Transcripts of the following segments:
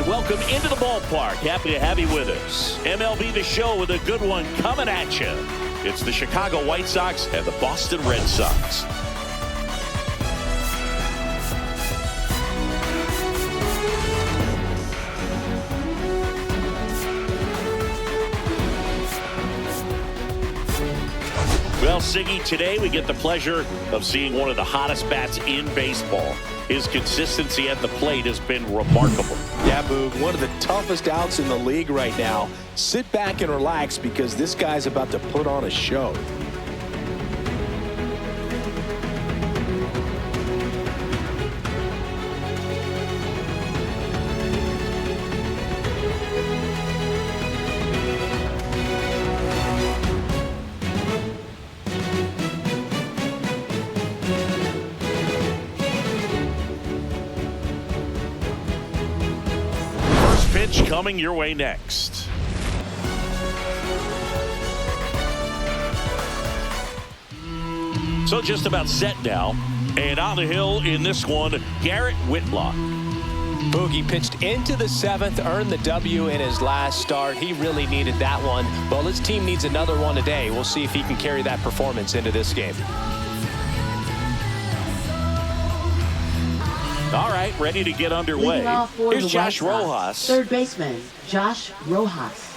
welcome into the ballpark. Happy to have you with us. MLB The Show with a good one coming at you. It's the Chicago White Sox and the Boston Red Sox. Well, Siggy, today we get the pleasure of seeing one of the hottest bats in baseball. His consistency at the plate has been remarkable. Yeah, Boog, one of the toughest outs in the league right now. Sit back and relax because this guy's about to put on a show. Pitch coming your way next. So just about set now. And on the hill in this one, Garrett Whitlock. Boogie pitched into the seventh, earned the W in his last start. He really needed that one. Well, his team needs another one today. We'll see if he can carry that performance into this game. All right, ready to get underway. Here's Josh Rojas. Third baseman, Josh Rojas.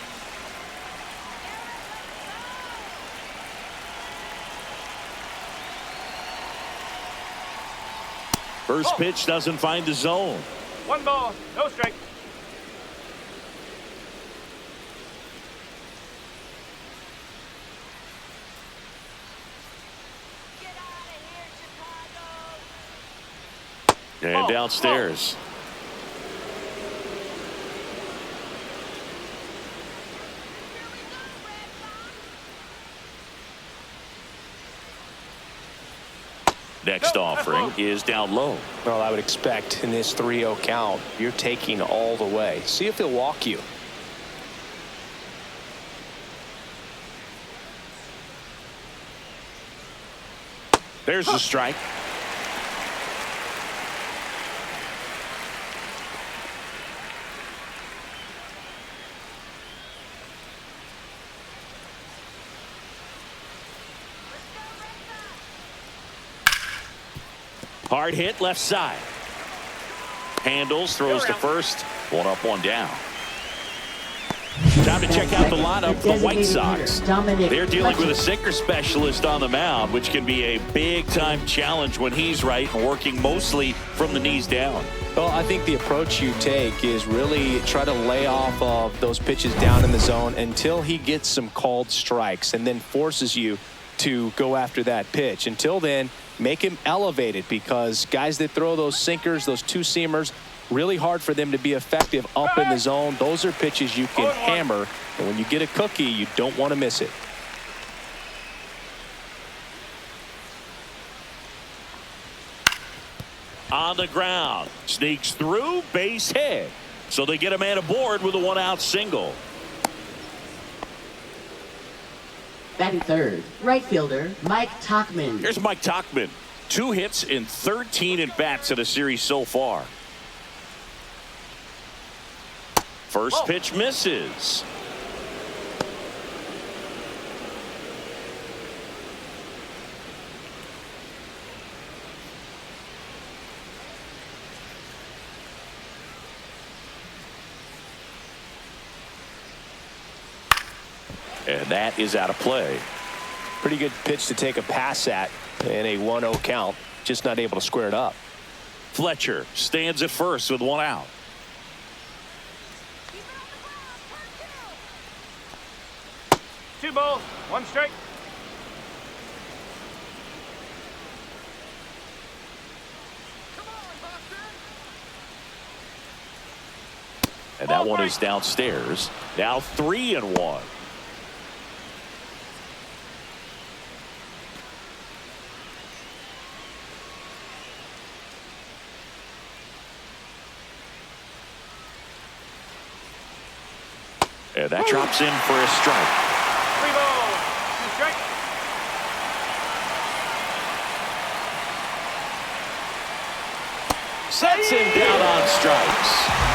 First pitch doesn't find the zone. 1 ball, no strike. And downstairs. Next offering is down low. Well, I would expect in this 3-0 count, you're taking all the way. See if he'll walk you. There's the strike. Hard hit left side. Handles, throws to first. 1 up, 1 down. Time to check out the lineup for the White Sox. They're dealing with a sinker specialist on the mound, which can be a big-time challenge when he's right and working mostly from the knees down. Well, I think the approach you take is really try to lay off of those pitches down in the zone until he gets some called strikes and then forces you to go after that pitch. Until then, make him elevated because guys that throw those sinkers, those two-seamers, really hard for them to be effective up in the zone. Those are pitches you can hammer, and when you get a cookie, you don't want to miss it. On the ground, sneaks through, base hit. So they get a man aboard with a 1-out single. Batting third, right fielder, Mike Tauchman. Here's Mike Tauchman. 2 hits in 13 at-bats in the series so far. First pitch misses. And that is out of play. Pretty good pitch to take a pass at in a 1-0 count. Just not able to square it up. Fletcher stands at first with 1 out. Two balls, 1 strike. And that one is downstairs. Now 3-1. And that drops in for a strike. 3 balls, 2 strikes. Sets him down on strikes.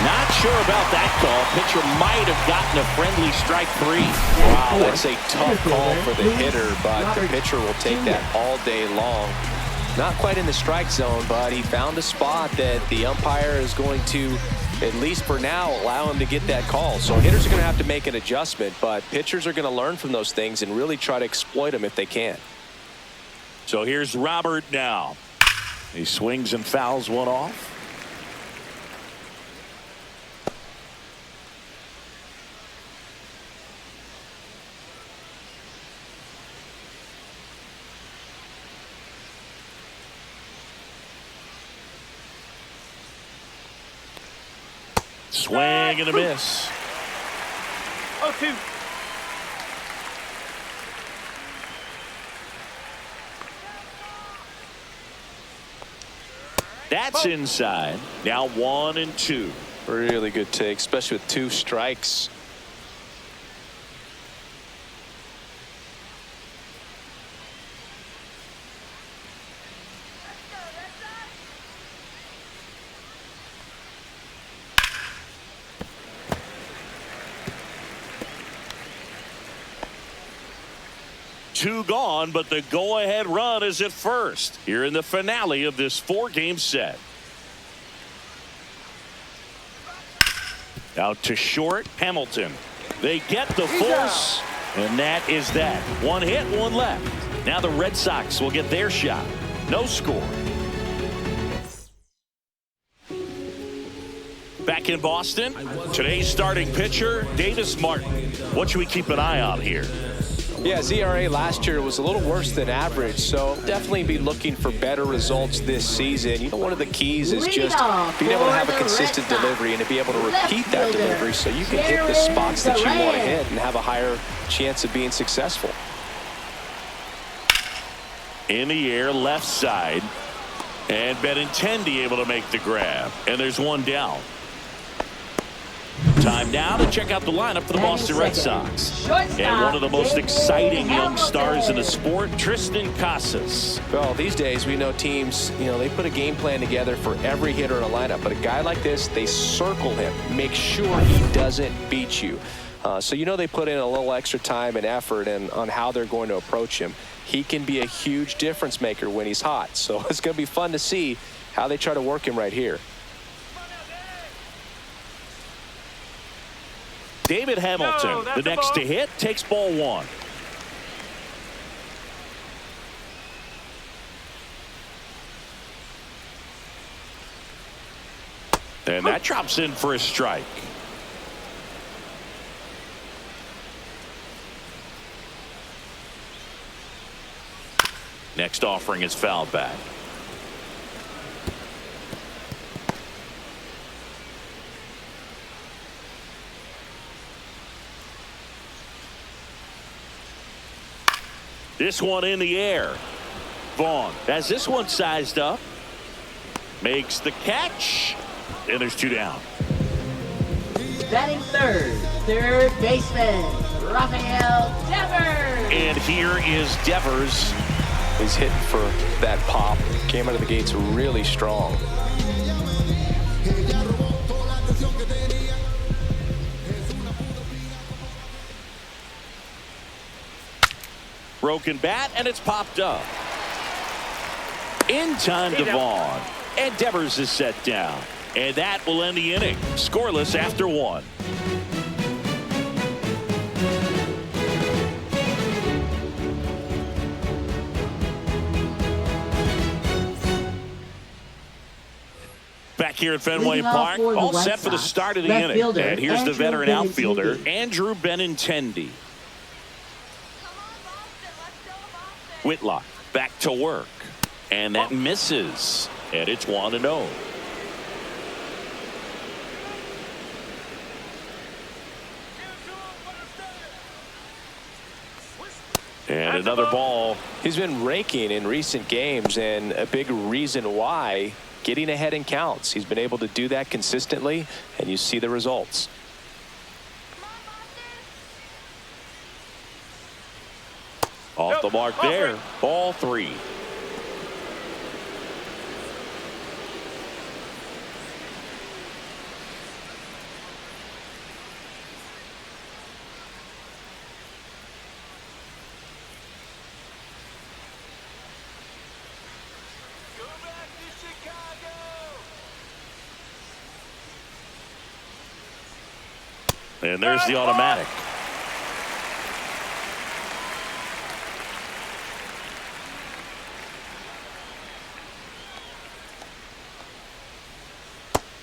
Not sure about that call. Pitcher might have gotten a friendly strike 3. Wow, that's a tough call for the hitter, but the pitcher will take that all day long. Not quite in the strike zone, but he found a spot that the umpire is going to, at least for now, allow him to get that call. So hitters are going to have to make an adjustment, but pitchers are going to learn from those things and really try to exploit them if they can. So here's Robert now. He swings and fouls one off. Swing and a miss. 0-2. That's inside. Now 1-2. Really good take, especially with 2 strikes. Two gone, but the go-ahead run is at first here in the finale of this 4-game set. Out to short, Hamilton. They get the force, and that is that. 1 hit, 1 left. Now the Red Sox will get their shot. No score. Back in Boston, today's starting pitcher, Davis Martin. What should we keep an eye on here? Yeah, ZRA last year was a little worse than average, so definitely be looking for better results this season. You know, one of the keys is just being able to have a consistent delivery and to be able to repeat that delivery so you can hit the spots that you want to hit and have a higher chance of being successful. In the air, left side, and Benintendi able to make the grab, and there's 1 down. Time now to check out the lineup for the Boston Red Sox. And one of the most exciting young stars in the sport, Tristan Casas. Well, these days we know teams, you know, they put a game plan together for every hitter in a lineup. But a guy like this, they circle him, make sure he doesn't beat you. So, you know, they put in a little extra time and effort on how they're going to approach him. He can be a huge difference maker when he's hot. So it's going to be fun to see how they try to work him right here. David Hamilton, the next to hit, takes ball 1. And that drops in for a strike. Next offering is fouled back. This one in the air. Vaughn has this one sized up. Makes the catch. And there's 2 down. Batting third baseman, Rafael Devers. And here is Devers. He's hitting for that pop. Came out of the gates really strong. Broken bat, and it's popped up. In time to Vaughn. And Devers is set down. And that will end the inning. Scoreless after 1. Back here at Fenway Park, all set for the start of the inning. And here's the veteran outfielder, Andrew Benintendi. Whitlock back to work, and that misses, and it's 1-0. And another ball. He's been raking in recent games, and a big reason why, getting ahead in counts. He's been able to do that consistently, and you see the results. Off the mark there. Ball 3. And there's the automatic.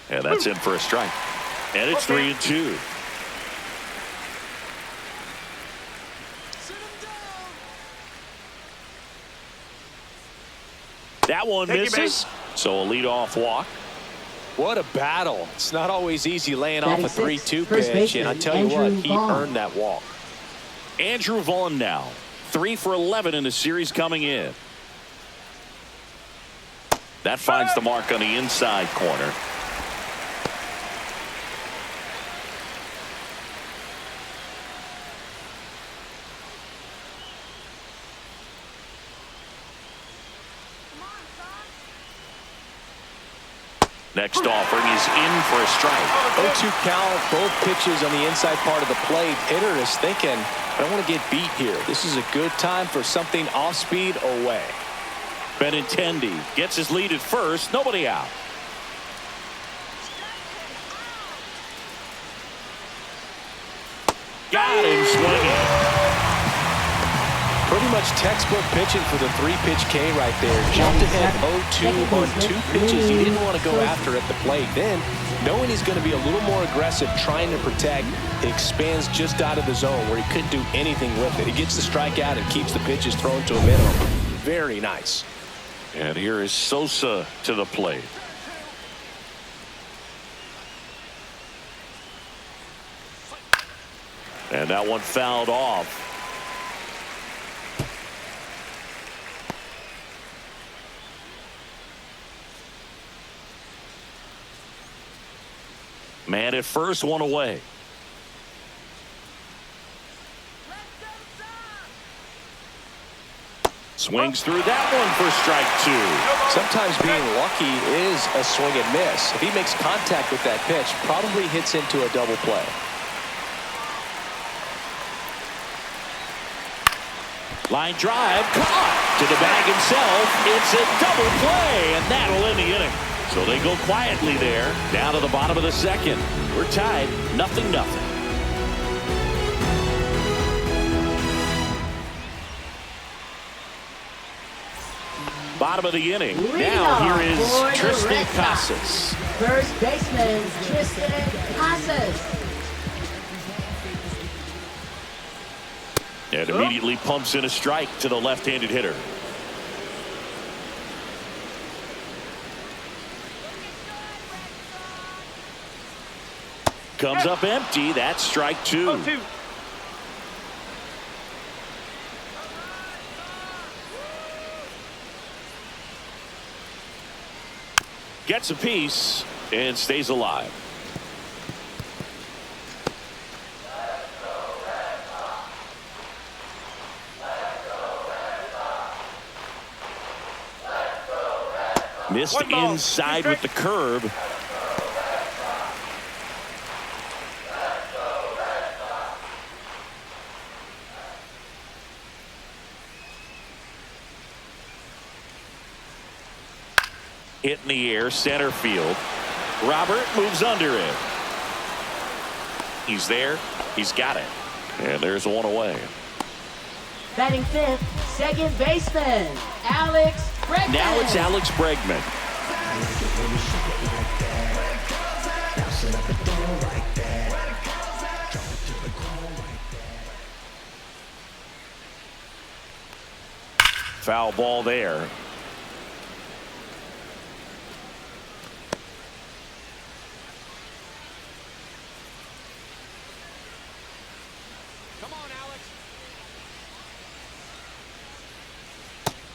And that's in for a strike. And it's 3-2. That one misses. So a leadoff walk. What a battle. It's not always easy laying off a 3-2 pitch, and I tell you what, he earned that walk. Andrew Vaughn now. 3 for 11 in the series coming in. That finds the mark on the inside corner. Next offering is in for a strike. 0-2 count, both pitches on the inside part of the plate. Hitter is thinking, I don't want to get beat here. This is a good time for something off speed away. Benintendi gets his lead at first. Nobody out. Got him swinging. Pretty much textbook pitching for the 3-pitch K right there. Jumped ahead 0-2 on 2 pitches. He didn't want to go after at the plate. Then, knowing he's going to be a little more aggressive, trying to protect, he expands just out of the zone where he couldn't do anything with it. He gets the strikeout and keeps the pitches thrown to a minimum. Very nice. And here is Sosa to the plate. And that one fouled off. Man at first, one away. Swings through that one for strike 2. Sometimes being lucky is a swing and miss. If he makes contact with that pitch, probably hits into a double play. Line drive, caught to the bag himself. It's a double play, and that'll end the inning. So they go quietly there, down to the bottom of the second. We're tied, 0-0. Bottom of the inning. Now here is Tristan Casas. First baseman, Tristan Casas. And immediately pumps in a strike to the left-handed hitter. Comes up empty. That's strike 2. 0-2. Gets a piece and stays alive. Missed inside with the curve. Hit in the air, center field. Robert moves under it. He's there. He's got it. And there's one away. Batting fifth, second baseman, Alex Bregman. Now it's Alex Bregman. Foul ball there.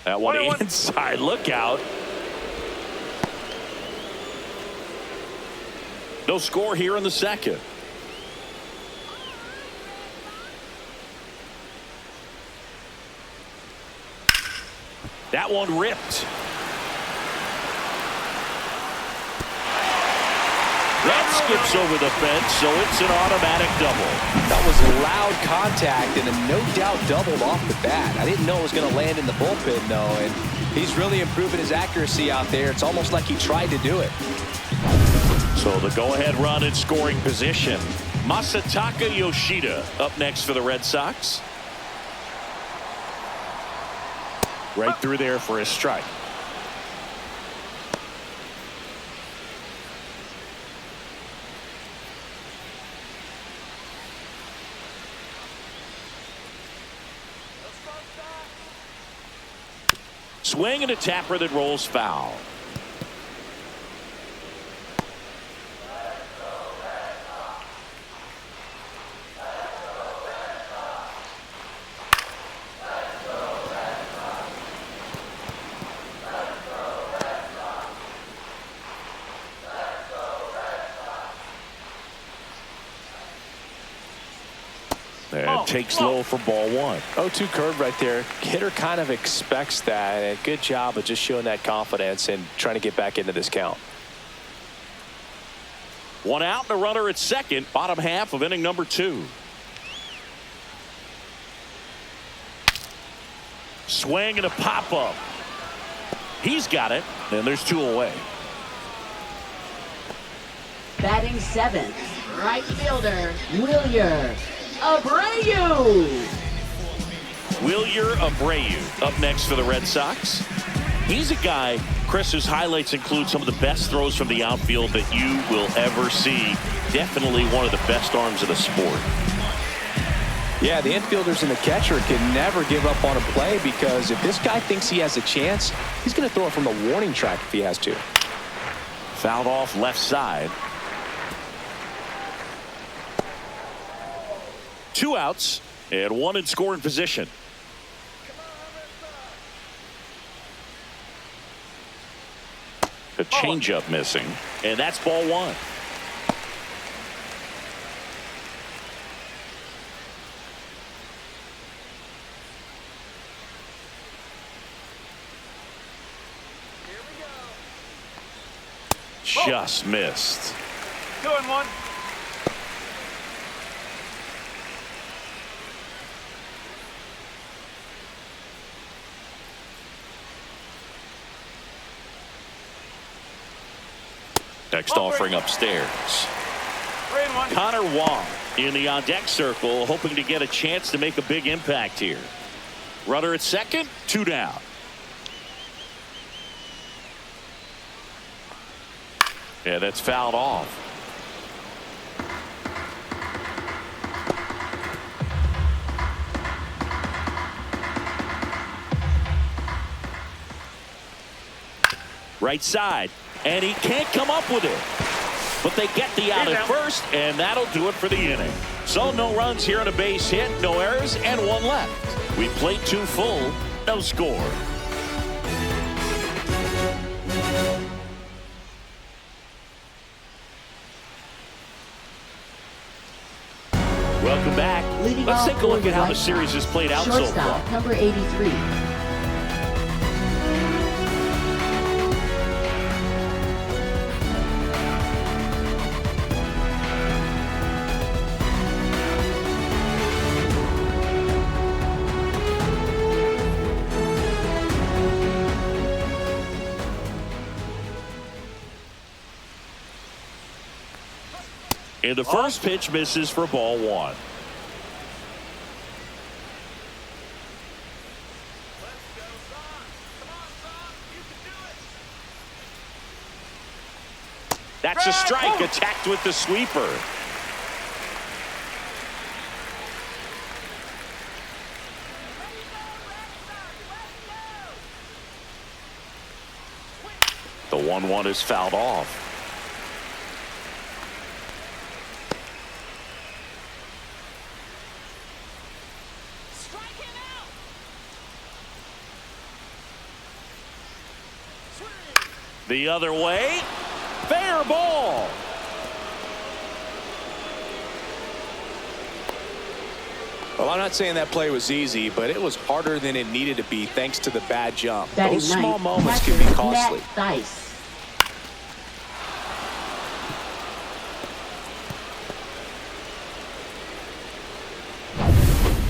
That one inside. Look out. No score here in the second. That one ripped. That skips over the fence, so it's an automatic double. That was loud contact and a no-doubt double off the bat. I didn't know it was going to land in the bullpen, though, and he's really improving his accuracy out there. It's almost like he tried to do it. So the go-ahead run in scoring position. Masataka Yoshida up next for the Red Sox. Right through there for a strike. Swing and a tapper that rolls foul. And takes low for ball one. 0-2 curve right there. Hitter kind of expects that. And good job of just showing that confidence and trying to get back into this count. One out and a runner at second. Bottom half of inning number 2. Swing and a pop up. He's got it. And there's 2 away. Batting 7th, right fielder, Wilyer Abreu. Wilyer Abreu up next for the Red Sox. He's a guy, Chris, whose highlights include some of the best throws from the outfield that you will ever see. Definitely one of the best arms of the sport. Yeah, the infielders and the catcher can never give up on a play, because if this guy thinks he has a chance, he's going to throw it from the warning track if he has to. Fouled off left side. 2 outs and 1 in scoring position. A changeup missing, and that's ball 1. Just missed. 2-1. Next offering upstairs. 3-1. Connor Wong in the on-deck circle, hoping to get a chance to make a big impact here. Runner at second, 2 down. Yeah, that's fouled off. Right side. And he can't come up with it. But they get the out at first, and that'll do it for the inning. So no runs here on a base hit, no errors, and 1 left. We played 2 full, no score. Welcome back. Let's take a look at how the series has played out so far. Shortstop, number 83. And the first pitch misses for ball 1. That's a strike, attacked with the sweeper. The 1-1 is fouled off. The other way. Fair ball. Well, I'm not saying that play was easy, but it was harder than it needed to be thanks to the bad jump. Those small moments can be costly.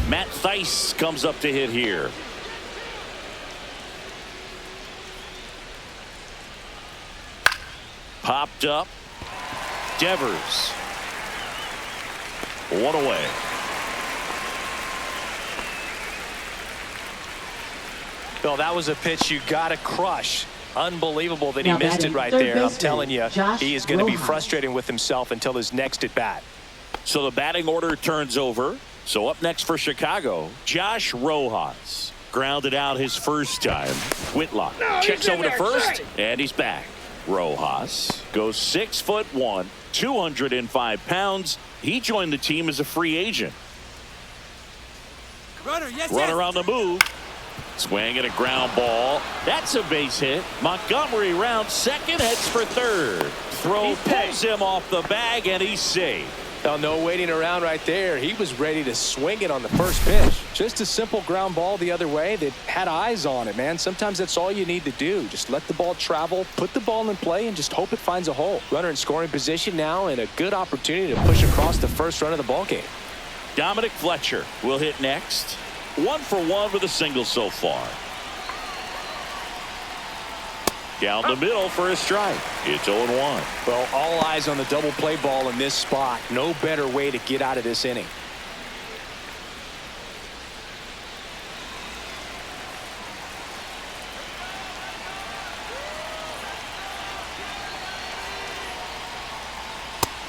Matt Theis comes up to hit here. Popped up. Devers. One away. Well, that was a pitch you got to crush. Unbelievable that he Now missed it right third there. I'm baseman, telling you, Josh he is going to be Rojas. frustrated with himself until his next at bat. So the batting order turns over. So up next for Chicago, Josh Rojas. Grounded out his first time. Whitlock checks over to first, and he's back. Rojas goes 6'1", 205 pounds. He joined the team as a free agent. Runner on the move. Swing and a ground ball. That's a base hit. Montgomery rounds second, heads for third. Throw pulls him off the bag, and he's safe. Now, no waiting around right there. He was ready to swing it on the first pitch. Just a simple ground ball the other way that had eyes on it, man. Sometimes that's all you need to do. Just let the ball travel, put the ball in play, and just hope it finds a hole. Runner in scoring position now, and a good opportunity to push across the first run of the ball game. Dominic Fletcher will hit next. 1 for 1 with a single so far. Down the middle for a strike. It's 0-1. Well, all eyes on the double play ball in this spot. No better way to get out of this inning.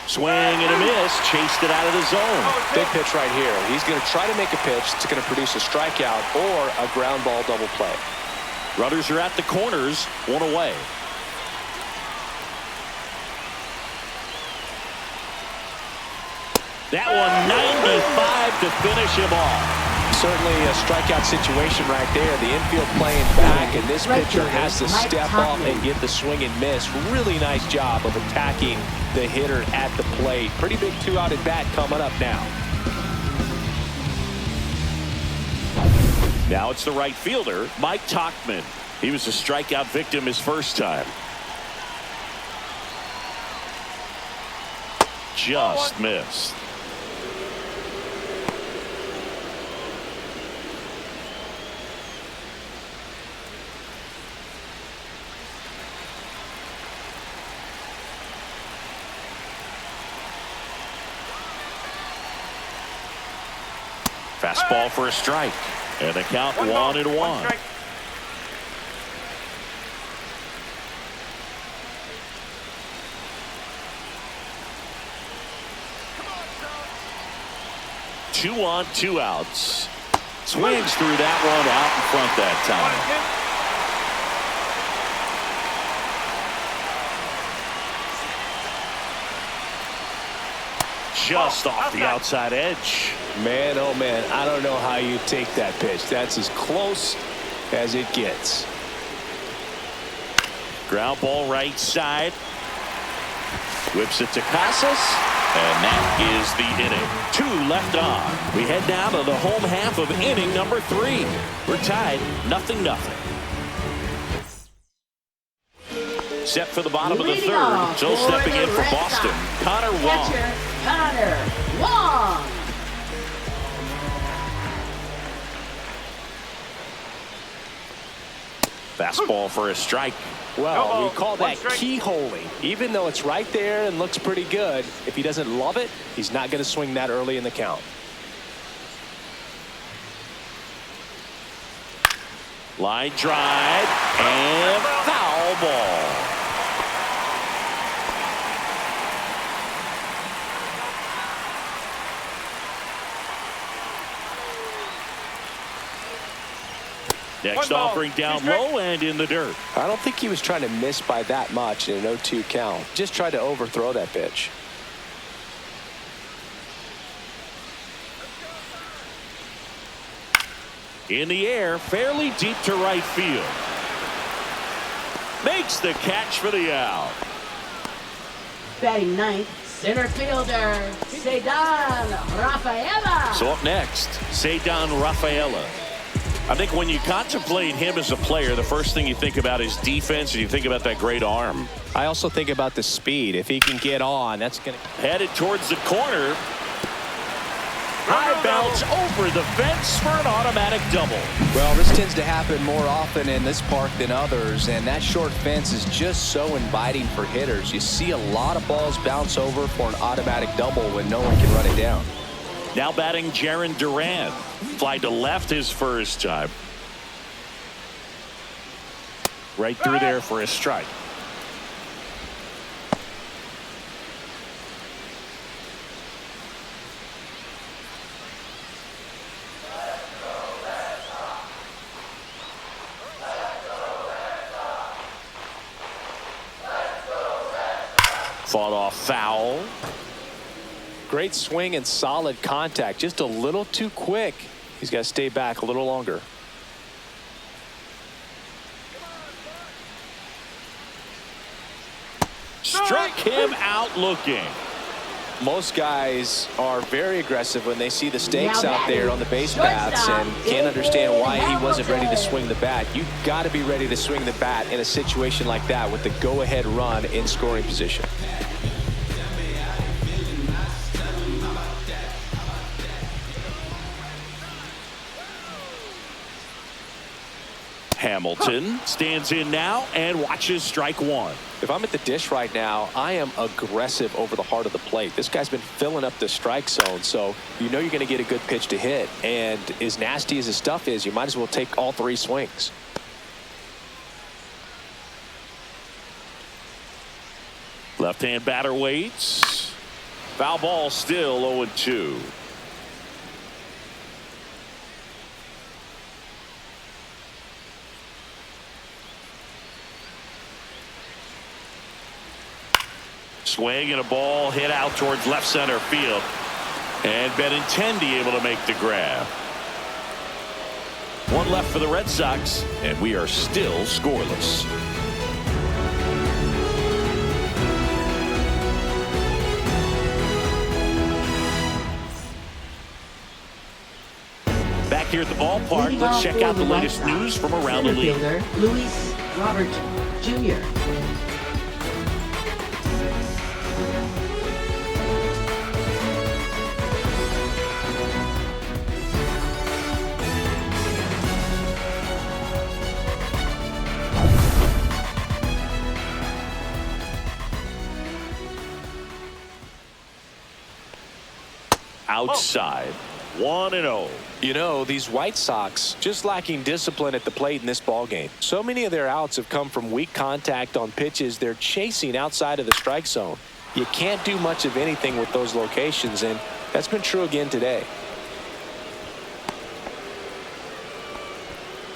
Swing and a miss. Chased it out of the zone. Big pitch right here. He's going to try to make a pitch that's going to produce a strikeout or a ground ball double play. Runners are at the corners. 1 away. That one 95 to finish him off. Certainly a strikeout situation right there. The infield playing back, and this pitcher has to step up and get the swing and miss. Really nice job of attacking the hitter at the plate. Pretty big 2-out at bat coming up now. Now it's the right fielder, Mike Tauchman. He was a strikeout victim his first time. Just missed. Fastball for a strike. And the count 1-1. 2 on, 2 outs. Swings through that one out in front that time. Just off the outside edge. Man, oh man, I don't know how you take that pitch. That's as close as it gets. Ground ball right side. Whips it to Casas. And that is the inning. 2 left on. We head down to the home half of inning number 3. We're tied 0-0. Set for the bottom of the Leading third. off So for stepping the in for Red Boston, Sox, Connor Wong. catcher, Connor Wong. Fastball for a strike. Well, we call that keyholing. Even though it's right there and looks pretty good, if he doesn't love it, he's not going to swing that early in the count. Line drive and foul ball. Next offering down low and in the dirt. I don't think he was trying to miss by that much in an 0-2 count. Just tried to overthrow that pitch. In the air, fairly deep to right field. Makes the catch for the out. Batting ninth, center fielder, Cedar Rafaela. So up next, Cedar Rafaela. I think when you contemplate him as a player, the first thing you think about is defense, and you think about that great arm. I also think about the speed. If he can get on, that's going to... Headed towards the corner. high bounce over the fence for an automatic double. Well, this tends to happen more often in this park than others, and that short fence is just so inviting for hitters. You see a lot of balls bounce over for an automatic double when no one can run it down. Now batting Jarren Duran. Fly to left his first time. Right through there for a strike. Fought off foul. Great swing and solid contact. Just a little too quick. He's got to stay back a little longer. Struck him out looking. Most guys are very aggressive when they see the stakes out there on the base paths and can't understand why he wasn't ready to swing the bat. You've got to be ready to swing the bat in a situation like that with the go-ahead run in scoring position. Hamilton stands in now and watches strike one. If I'm at the dish right now, I am aggressive over the heart of the plate. This guy's been filling up the strike zone, so you know you're going to get a good pitch to hit. And as nasty as his stuff is, you might as well take all three swings. Left-hand batter waits. Foul ball, still 0-2. Swing and a ball hit out towards left center field. And Benintendi able to make the grab. One left for the Red Sox, and we are still scoreless. Back here at the ballpark, let's check out the latest news from around the league. Luis Robert Jr. Outside, 1-0. You know, these White Sox just lacking discipline at the plate in this ballgame. So many of their outs have come from weak contact on pitches they're chasing outside of the strike zone. You can't do much of anything with those locations, and that's been true again today.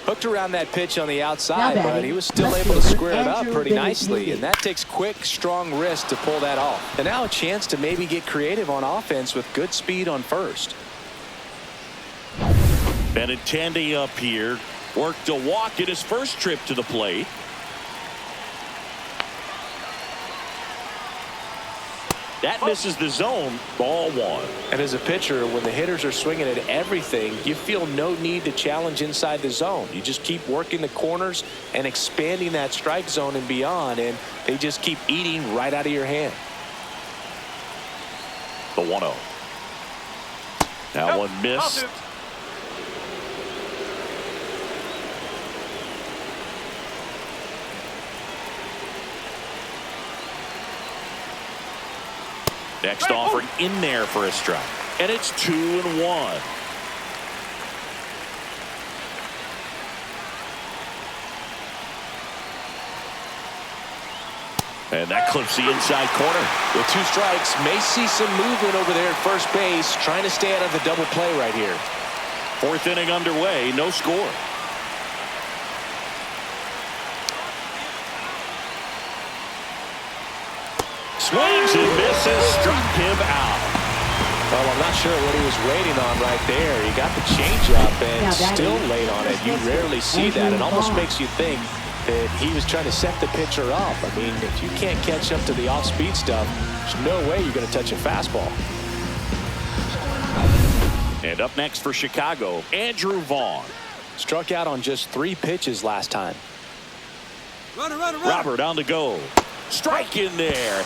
Hooked around that pitch on the outside, but he was still able to square it up pretty nicely, and that takes quick, strong wrist to pull that off. And now a chance to maybe get creative on offense with good speed on first. Benintendi up here. Worked a walk in his first trip to the plate. That misses the zone. Ball one. And as a pitcher, when the hitters are swinging at everything, you feel no need to challenge inside the zone. You just keep working the corners and expanding that strike zone and beyond, and they just keep eating right out of your hand. The 1-0. Now one missed. Next offering in there for a strike. And it's 2-1. And that clips the inside corner. With two strikes, may see some movement over there at first base, trying to stay out of the double play right here. Fourth inning underway, no score. Swings and misses, struck him out. Well, I'm not sure what he was waiting on right there. He got the changeup and still late on it. You rarely see that. It almost makes you think that he was trying to set the pitcher up. I mean, if you can't catch up to the off-speed stuff, there's no way you're going to touch a fastball. And up next for Chicago, Andrew Vaughn. Struck out on just 3 pitches last time. Robert on the go. Strike in there.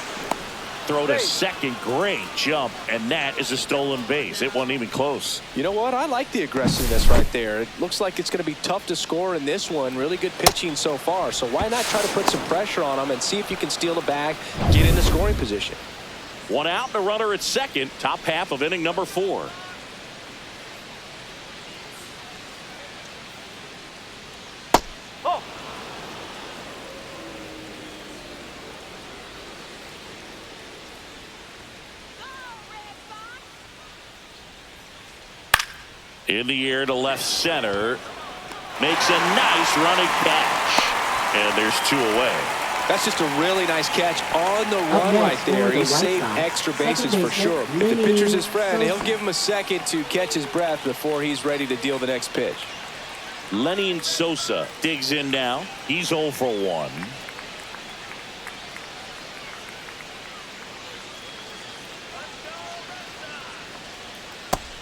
throw to second. Great jump, and that is a stolen base. It wasn't even close. You know what? I like the aggressiveness right there. It looks like it's going to be tough to score in this one. Really good pitching so far. So why not try to put some pressure on him and see if you can steal the bag, get into scoring position. One out and a runner at second. Top half of inning number 4. In the air to left center. Makes a nice running catch. And there's 2 away. That's just a really nice catch on the run right there. He saved extra bases for sure. If the pitcher's his friend, he'll give him a second to catch his breath before he's ready to deal the next pitch. Lenny Sosa digs in now. He's 0 for 1.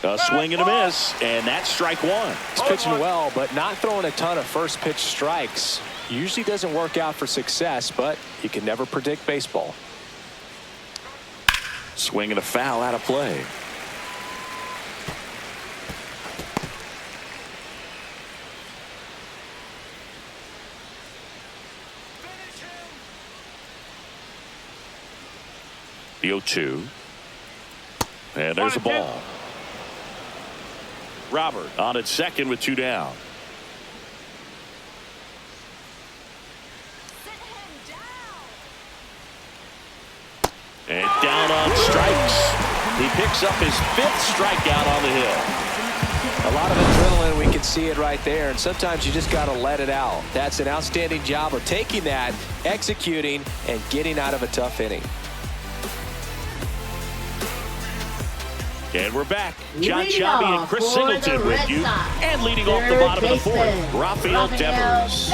A swing and a miss, and that's strike 1. He's pitching well, but not throwing a ton of first pitch strikes. Usually doesn't work out for success, but you can never predict baseball. Swing and a foul out of play. The 0-2. And there's a ball. Robert on at second with 2 down. And down on strikes. He picks up his 5th strikeout on the hill. A lot of adrenaline, we can see it right there, and sometimes you just got to let it out. That's an outstanding job of taking that, executing, and getting out of a tough inning. And we're back. John Shelby and Chris Singleton with you. And leading off the bottom of the 4th, Rafael Devers.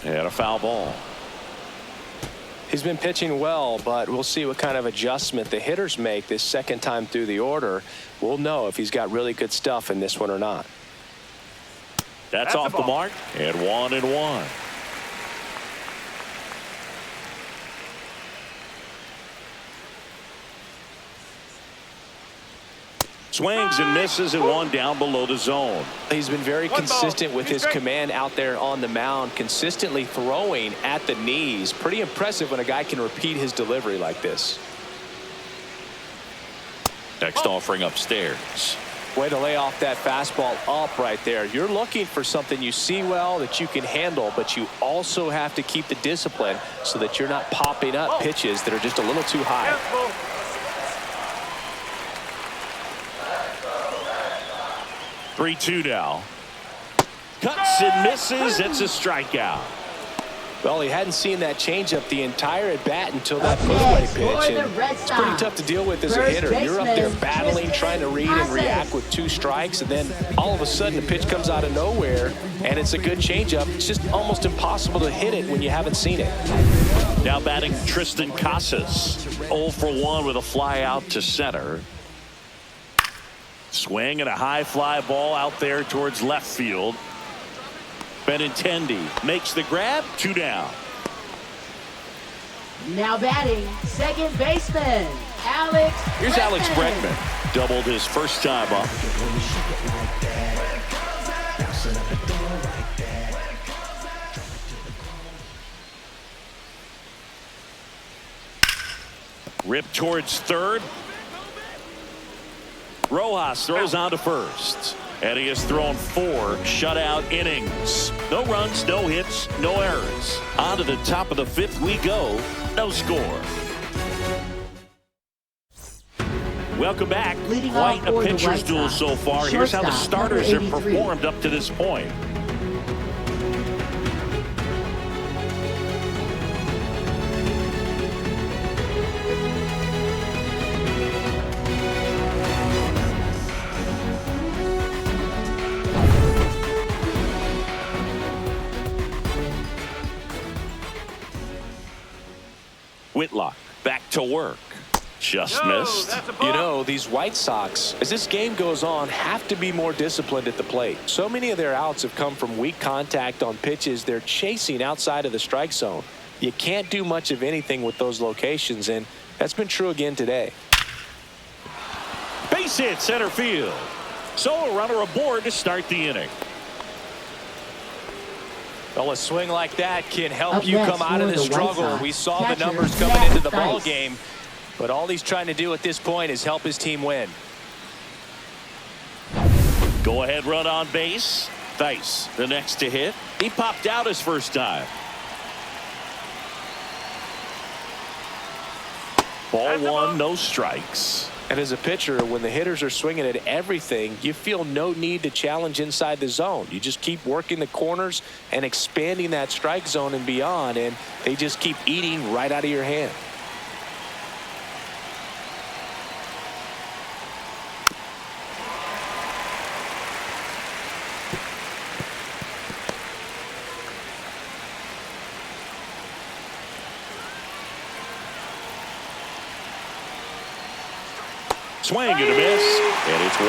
And a foul ball. He's been pitching well, but we'll see what kind of adjustment the hitters make this second time through the order. We'll know if he's got really good stuff in this one or not. That's off the mark, and 1-1. Swings and misses and 1 down below the zone. He's been very consistent with his command out there on the mound, consistently throwing at the knees. Pretty impressive when a guy can repeat his delivery like this. Next offering upstairs. Way to lay off that fastball up right there. You're looking for something you see well that you can handle, but you also have to keep the discipline so that you're not popping up pitches that are just a little too high. 3-2 now. Cuts and misses. It's a strikeout. Well, he hadn't seen that changeup the entire at bat until that push-play pitch. And it's pretty tough to deal with as a hitter. You're up there battling, trying to read and react with 2 strikes, and then all of a sudden the pitch comes out of nowhere, and it's a good changeup. It's just almost impossible to hit it when you haven't seen it. Now batting Tristan Casas. 0 for 1 with a fly out to center. Swing and a high fly ball out there towards left field. Benintendi makes the grab. 2 down. Now batting, second baseman, Alex. Here's Alex Bregman. Doubled his first time up. Rip towards third. Rojas throws on to first. And he has thrown 4 shutout innings. No runs, no hits, no errors. On to the top of the 5th we go. No score. Welcome back. Quite a pitcher's duel so far. Here's how the starters have performed up to this point. Whitlock back to work. Just missed. You know, these White Sox, as this game goes on, have to be more disciplined at the plate. So many of their outs have come from weak contact on pitches they're chasing outside of the strike zone. You can't do much of anything with those locations, and that's been true again today. Base hit center field. So a runner aboard to start the inning. Well, a swing like that can help Up you next come out of for this the White struggle. Sox, We saw catcher, the numbers coming Matt into the ball Thaiss. game, but all he's trying to do at this point is help his team win. Go ahead run on base. Thaiss the next to hit. He popped out his first time. Ball one, no strikes. And as a pitcher, when the hitters are swinging at everything, you feel no need to challenge inside the zone. You just keep working the corners and expanding that strike zone and beyond, and they just keep eating right out of your hand. Swing and a miss, and it's 1-2.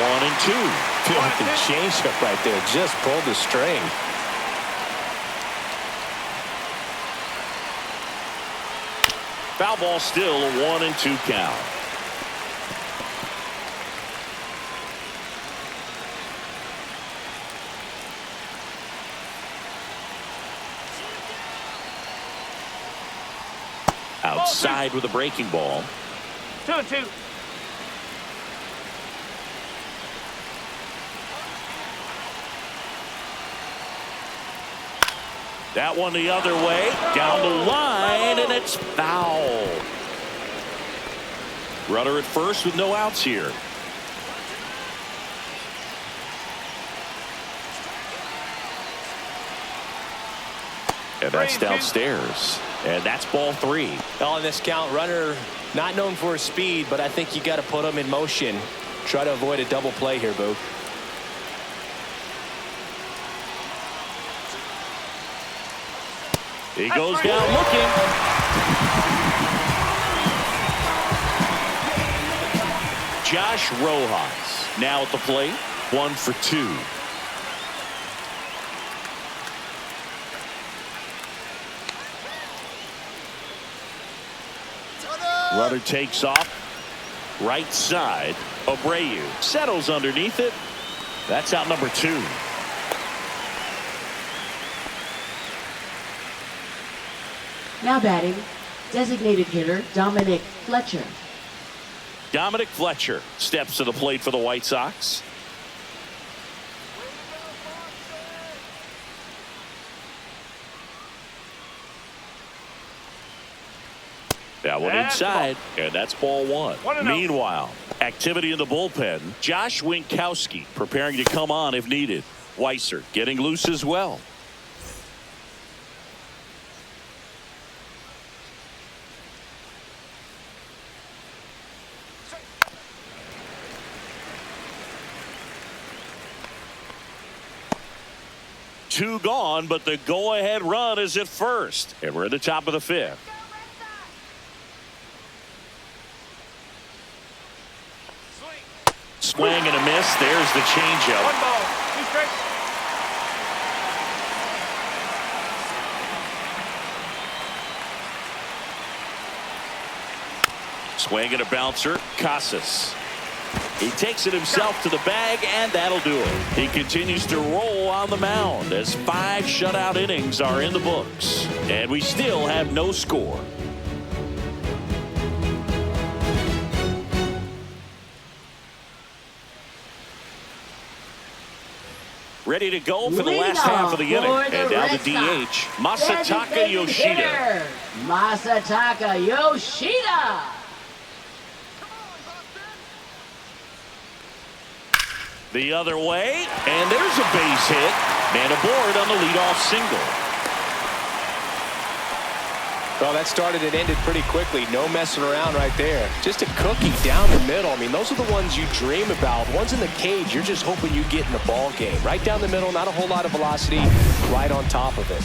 Feel like the changeup right there just pulled the string. Foul ball, still a 1-2 count. Outside with a breaking ball. 2-2. That one the other way, down the line, and it's foul. Runner at first with no outs here. And that's downstairs. And that's ball three. On this count, runner not known for his speed, but I think you got to put him in motion. Try to avoid a double play here, Boo. He goes down looking. Josh Rojas now at the plate. 1 for 2. Runner takes off. Right side. Abreu settles underneath it. That's out number 2. Now batting, designated hitter Dominic Fletcher. Dominic Fletcher steps to the plate for the White Sox. That one inside, and that's ball one. Meanwhile, activity in the bullpen. Josh Winkowski preparing to come on if needed. Weiser getting loose as well. Two gone, but the go-ahead run is at first. And we're at the top of the 5th. Swing and a miss. There's the changeup. 1 ball, 2 strikes. Swing and a bouncer. Casas. He takes it himself to the bag, and that'll do it. He continues to roll on the mound as 5 shutout innings are in the books. And we still have no score. Ready to go for the last half of the inning. And now the DH, Masataka Yoshida. Masataka Yoshida. The other way, and there's a base hit. Man aboard on the leadoff single. Well, that started and ended pretty quickly. No messing around right there. Just a cookie down the middle. I mean, those are the ones you dream about. Ones in the cage, you're just hoping you get in the ball game. Right down the middle, not a whole lot of velocity, right on top of it.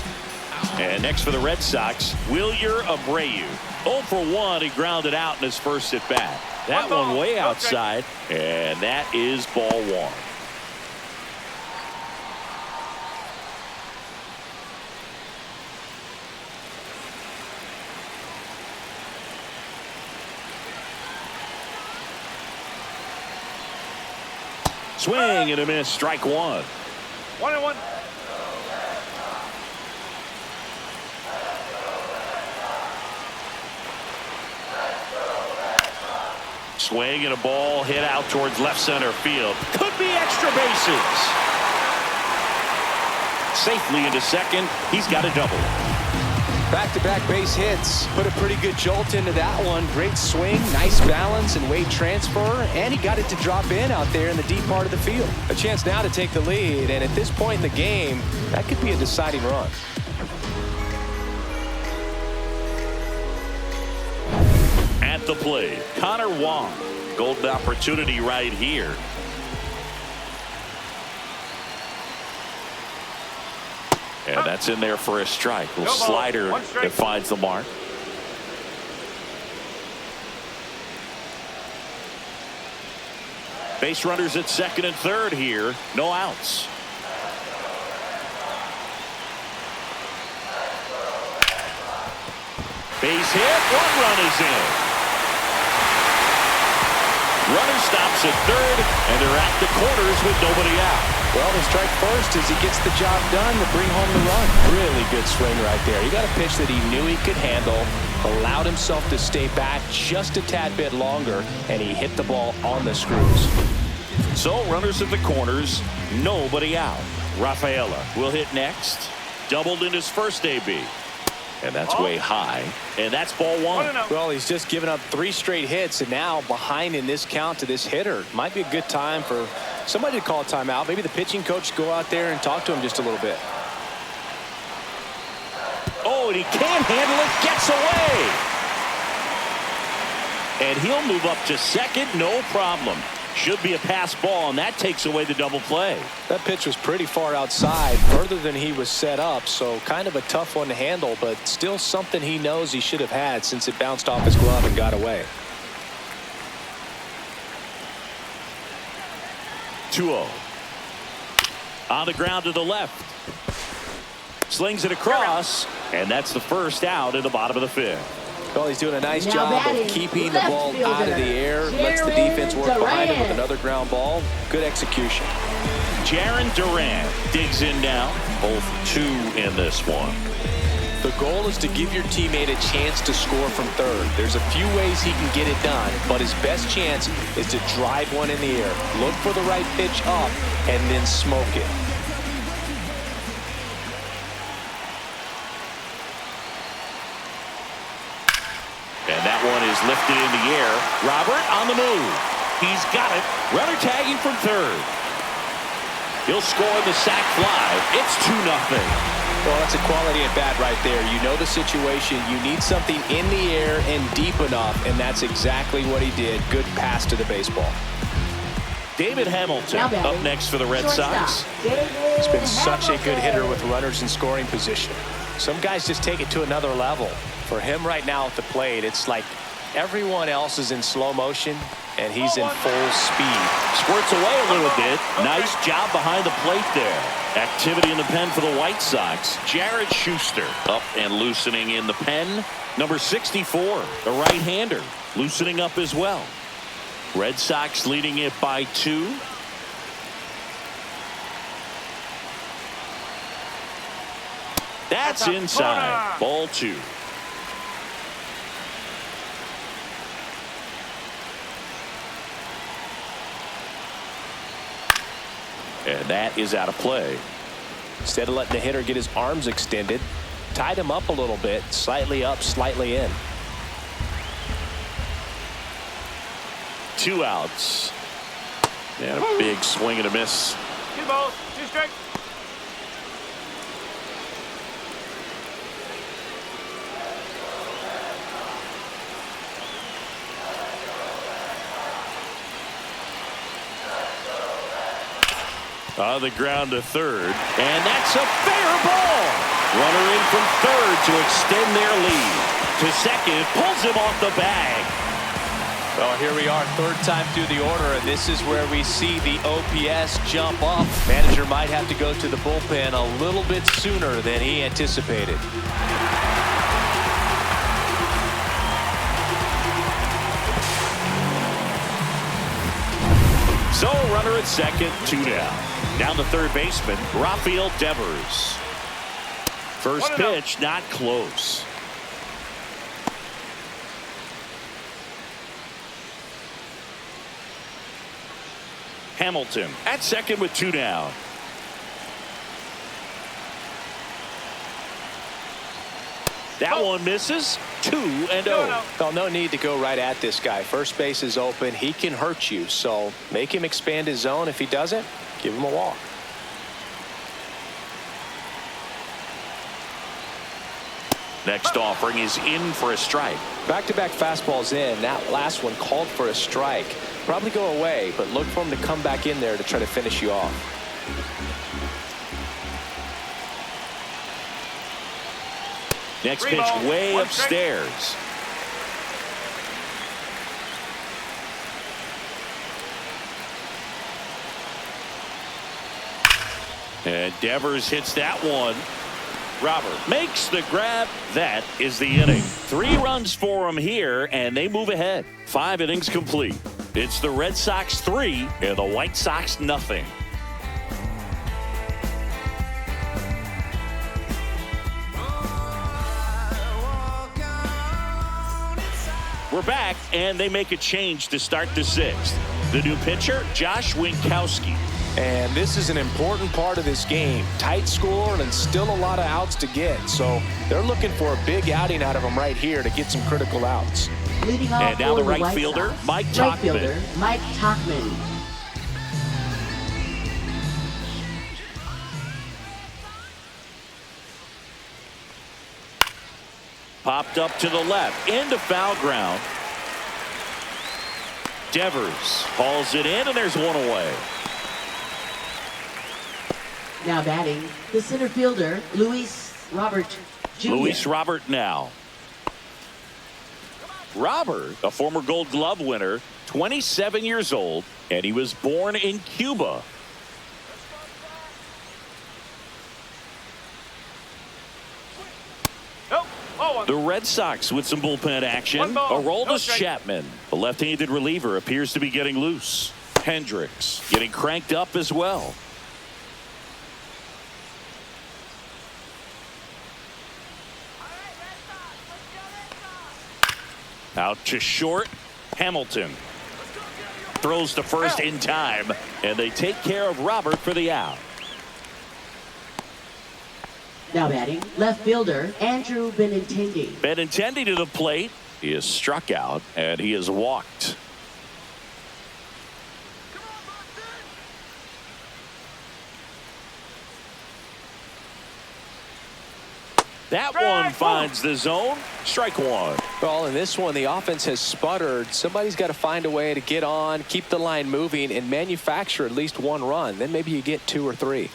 And next for the Red Sox, Wilyer Abreu. 0 for 1. He grounded out in his first at bat. That one way outside, and that is ball 1. Swing and a miss, strike 1. 1-1. Swing and a ball hit out towards left center field. Could be extra bases. Safely into second. He's got a double. Back-to-back base hits. Put a pretty good jolt into that one. Great swing, nice balance and weight transfer, and he got it to drop in out there in the deep part of the field. A chance now to take the lead, and at this point in the game, that could be a deciding run. At the plate, Connor Wong. Golden opportunity right here. And that's in there for a strike. Little slider that finds the mark. Base runners at second and third here. No outs. Base hit. 1 run is in. Runner stops at third, and they're at the corners with nobody out. Well, the strike first as he gets the job done to bring home the run. Really good swing right there. He got a pitch that he knew he could handle, allowed himself to stay back just a tad bit longer, and he hit the ball on the screws. So runners at the corners, nobody out. Rafaela will hit next. Doubled in his first AB. And that's way high. And that's ball 1. Well, he's just given up 3 straight hits, and now behind in this count to this hitter. Might be a good time for somebody to call a timeout. Maybe the pitching coach go out there and talk to him just a little bit. Oh, and he can't handle it. Gets away. And he'll move up to second. No problem. Should be a pass ball, and that takes away the double play. That pitch was pretty far outside, further than he was set up, so kind of a tough one to handle, but still something he knows he should have had since it bounced off his glove and got away. 2-0. On the ground to the left. Slings it across, and that's the first out in the bottom of the 5th. Well, he's doing a nice job of keeping the ball out of the air. Lets the defense work behind him with another ground ball. Good execution. Jarren Duran digs in now. Both 2 in this one. The goal is to give your teammate a chance to score from third. There's a few ways he can get it done, but his best chance is to drive one in the air. Look for the right pitch up and then smoke it. And that one is lifted in the air. Robert on the move. He's got it. Runner tagging from third. He'll score the sac fly. It's 2-0. Well, that's a quality at bat right there. You know the situation. You need something in the air and deep enough, and that's exactly what he did. Good pass to the baseball. David Hamilton up next for the Red Sox. He's been such a good hitter with runners in scoring position. Some guys just take it to another level. For him right now at the plate, it's like everyone else is in slow motion, and he's in full speed. Squirts away a little bit. Nice job behind the plate there. Activity in the pen for the White Sox. Jared Schuster up and loosening in the pen. Number 64, the right-hander, loosening up as well. Red Sox leading it by 2. That's inside. Ball 2. And that is out of play. Instead of letting the hitter get his arms extended, tied him up a little bit, slightly up, slightly in. 2 outs. And a big swing and a miss. 2 balls, 2 strikes. On the ground to third, and that's a fair ball. Runner in from third to extend their lead. To second, pulls him off the bag. Well, here we are, third time through the order, and this is where we see the OPS jump up. Manager might have to go to the bullpen a little bit sooner than he anticipated. So, runner at second, 2 down. Down the third baseman, Rafael Devers. First pitch, not close. Hamilton at second with 2 down. That one misses. 2-0. Well, no need to go right at this guy. First base is open. He can hurt you. So make him expand his zone. If he doesn't, give him a walk. Next offering is in for a strike. Back-to-back fastballs in. That last one called for a strike. Probably go away, but look for him to come back in there to try to finish you off. Next pitch way upstairs. And Devers hits that one. Robert makes the grab. That is the inning. 3 runs for him here, and they move ahead. 5 innings complete. It's the Red Sox 3 and the White Sox nothing. We're back, and they make a change to start the 6th. The new pitcher, Josh Winkowski. And this is an important part of this game. Tight score and still a lot of outs to get. So they're looking for a big outing out of him right here to get some critical outs. Leading off and now the for right White fielder, Sox. Mike Right Tauchman. fielder, Mike Tauchman. Popped up to the left, into foul ground. Devers hauls it in, and there's one away. Now batting, the center fielder, Luis Robert Jr. Luis Robert now. Robert, a former Gold Glove winner, 27 years old, and he was born in Cuba. The Red Sox with some bullpen action. Aroldis Chapman, the left-handed reliever, appears to be getting loose. Hendricks getting cranked up as well. Out to short. Hamilton throws to first in time, and they take care of Robert for the out. Now batting, left fielder, Andrew Benintendi. Benintendi to the plate. He is struck out, and he is walked. That one finds the zone. Strike one. Well, in this one, the offense has sputtered. Somebody's got to find a way to get on, keep the line moving, and manufacture at least 1 run. Then maybe you get 2 or 3.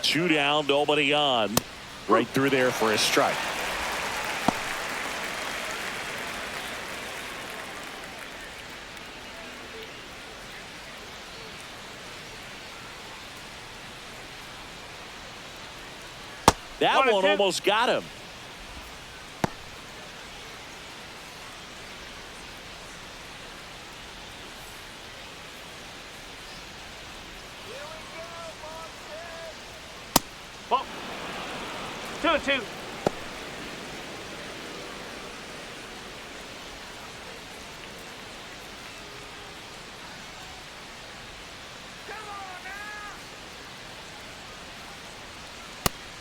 2 down, nobody on. Right through there for a strike. That one almost got him. Ball. 2-2.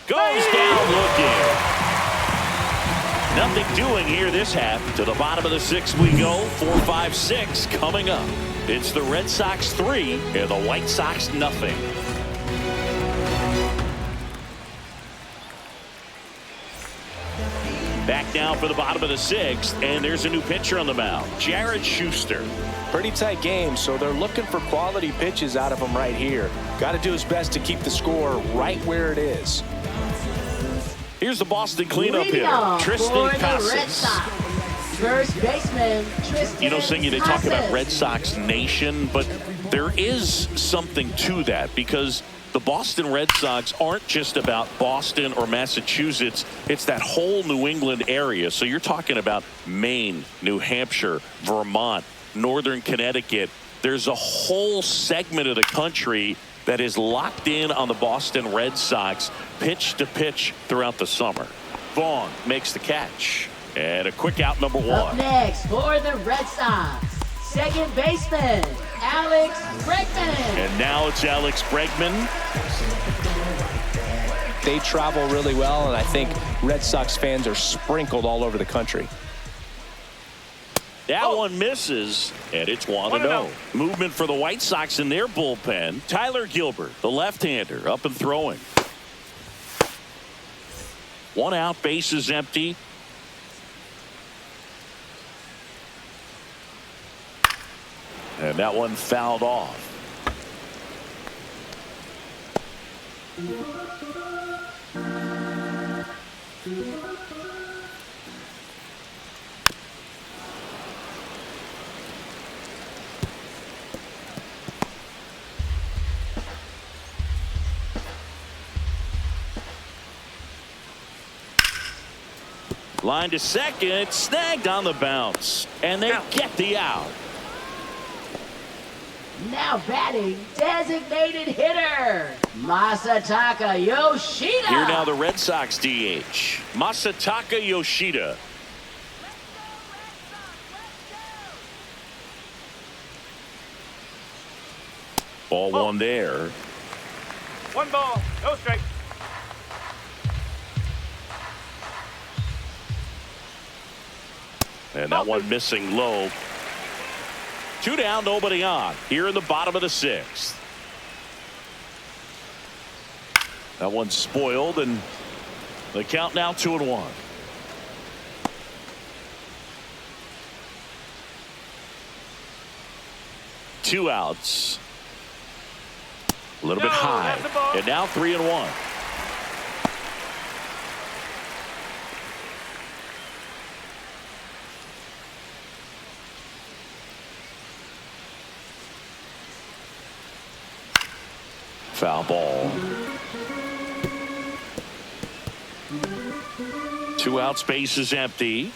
Goes down looking. Nothing doing here this half. To the bottom of the 6th we go. 4-5-6 coming up. It's the Red Sox 3 and the White Sox nothing. Back now for the bottom of the 6th, and there's a new pitcher on the mound, Jared Schuster. Pretty tight game, so they're looking for quality pitches out of him right here. Got to do his best to keep the score right where it is. Here's the Boston cleanup Leading hitter, off Tristan for the Red Casas. Sox, first baseman Tristan You know, Singy, they talk about Casas. Red Sox Nation, but there is something to that because the Boston Red Sox aren't just about Boston or Massachusetts. It's that whole New England area. So you're talking about Maine, New Hampshire, Vermont, Northern Connecticut. There's a whole segment of the country that is locked in on the Boston Red Sox pitch to pitch throughout the summer. Vaughn makes the catch. And a quick out, number Up one. next for the Red Sox, second baseman Alex Bregman. And now it's Alex Bregman. They travel really well, and I think Red Sox fans are sprinkled all over the country. That one misses, and it's 1-0. Movement for the White Sox in their bullpen. Tyler Gilbert, the left-hander, up and throwing. One out, bases empty. And that one fouled off. Line to second, snagged on the bounce, and they get the out. Now batting, designated hitter Masataka Yoshida. Here now the Red Sox DH, Masataka Yoshida. Ball one there. One ball, no strike. And that one missing low. Two down, nobody on. Here in the bottom of the sixth. That one's spoiled, and the count now 2-1. Two outs. A little bit high. And now 3-1. Foul ball. Two out, space is empty.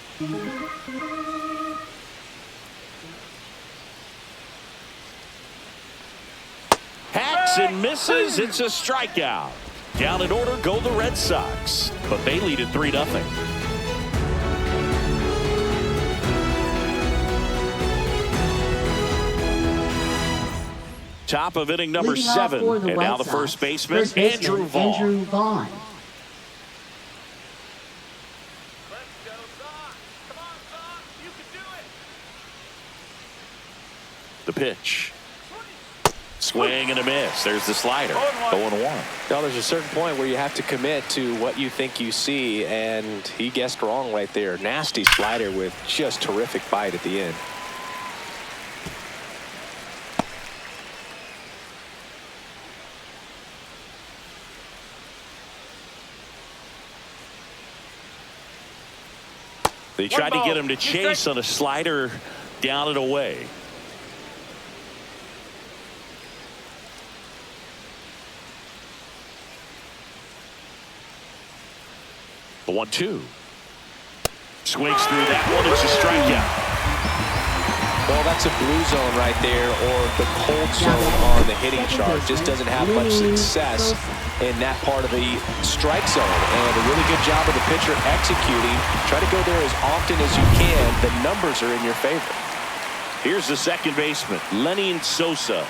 Hacks and misses. It's a strikeout. Down in order go the Red Sox, but they lead it 3-0. Top of inning number Leading off 7, for the and White now the Sox, first baseman, Andrew Vaughn. Andrew Vaughn. Let's go, Sox. Come on, Sox. You can do it. The pitch. Swing and a miss. There's the slider. 0-1. Now, there's a certain point where you have to commit to what you think you see, and he guessed wrong right there. Nasty slider with just terrific bite at the end. They tried to get him to chase on a slider down and away. The 1-2. Swings through that one. It's a strikeout. Well, that's a blue zone right there, or the cold zone on the hitting chart. Just doesn't have much success in that part of the strike zone. And a really good job of the pitcher executing. Try to go there as often as you can. The numbers are in your favor. Here's the second baseman, Lenny Sosa.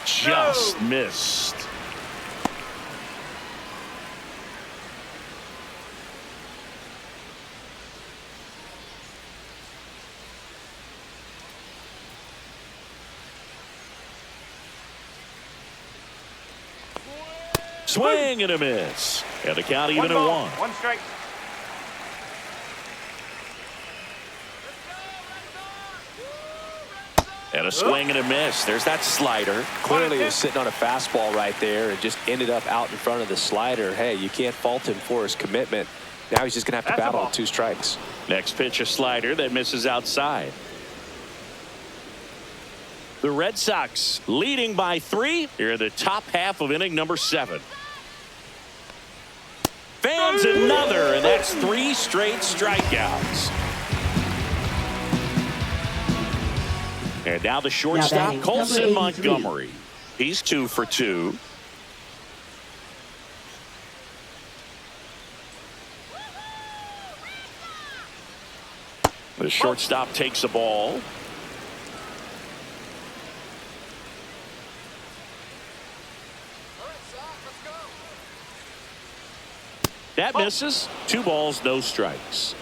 Just missed. Swing and a miss. And the count even at 1. One strike. And a swing and a miss. There's that slider. Clearly he was sitting on a fastball right there and just ended up out in front of the slider. Hey, you can't fault him for his commitment. Now he's just going to have to battle with 2 strikes. Next pitch, a slider that misses outside. The Red Sox leading by 3 here in the top half of inning number 7. Fans another, and that's 3 straight strikeouts. And now the shortstop, Colson Montgomery. He's 2 for 2. The shortstop takes the ball. That misses. 2 balls, no strikes.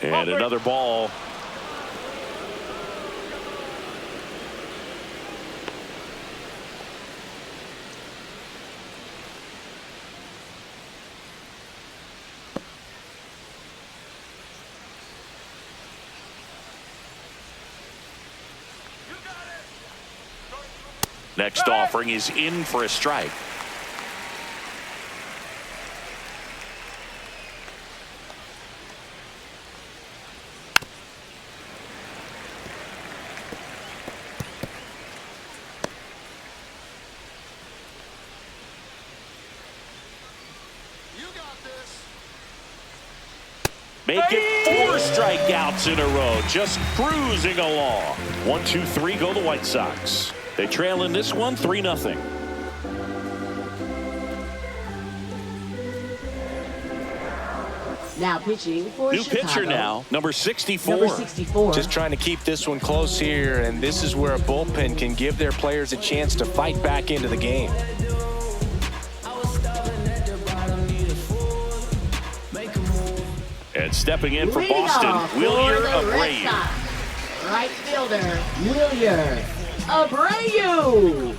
And another ball. Next offering is in for a strike. Make it 4 strikeouts in a row, just cruising along. 1, 2, 3 go the White Sox. They trail in this one 3-0. Now pitching for New Chicago. pitcher now, number 64. Number 64. Just trying to keep this one close here, and this is where a bullpen can give their players a chance to fight back into the game. And stepping in for Leading Boston, off Wilyer for the Red Abreu. Sox, right fielder, Wilyer Abreu.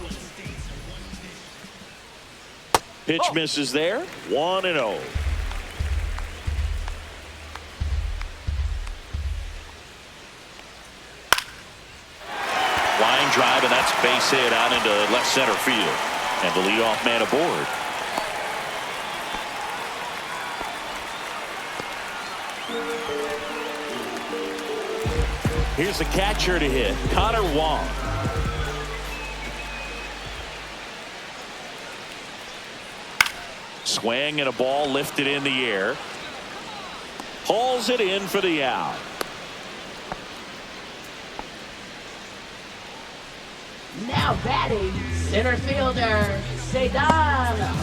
Pitch misses there, 1-0. Line drive, and that's base hit out into left center field. And the leadoff man aboard. Here's the catcher to hit, Connor Wong. Swing and a ball lifted in the air. Hauls it in for the out. Now batting, center fielder, Cedar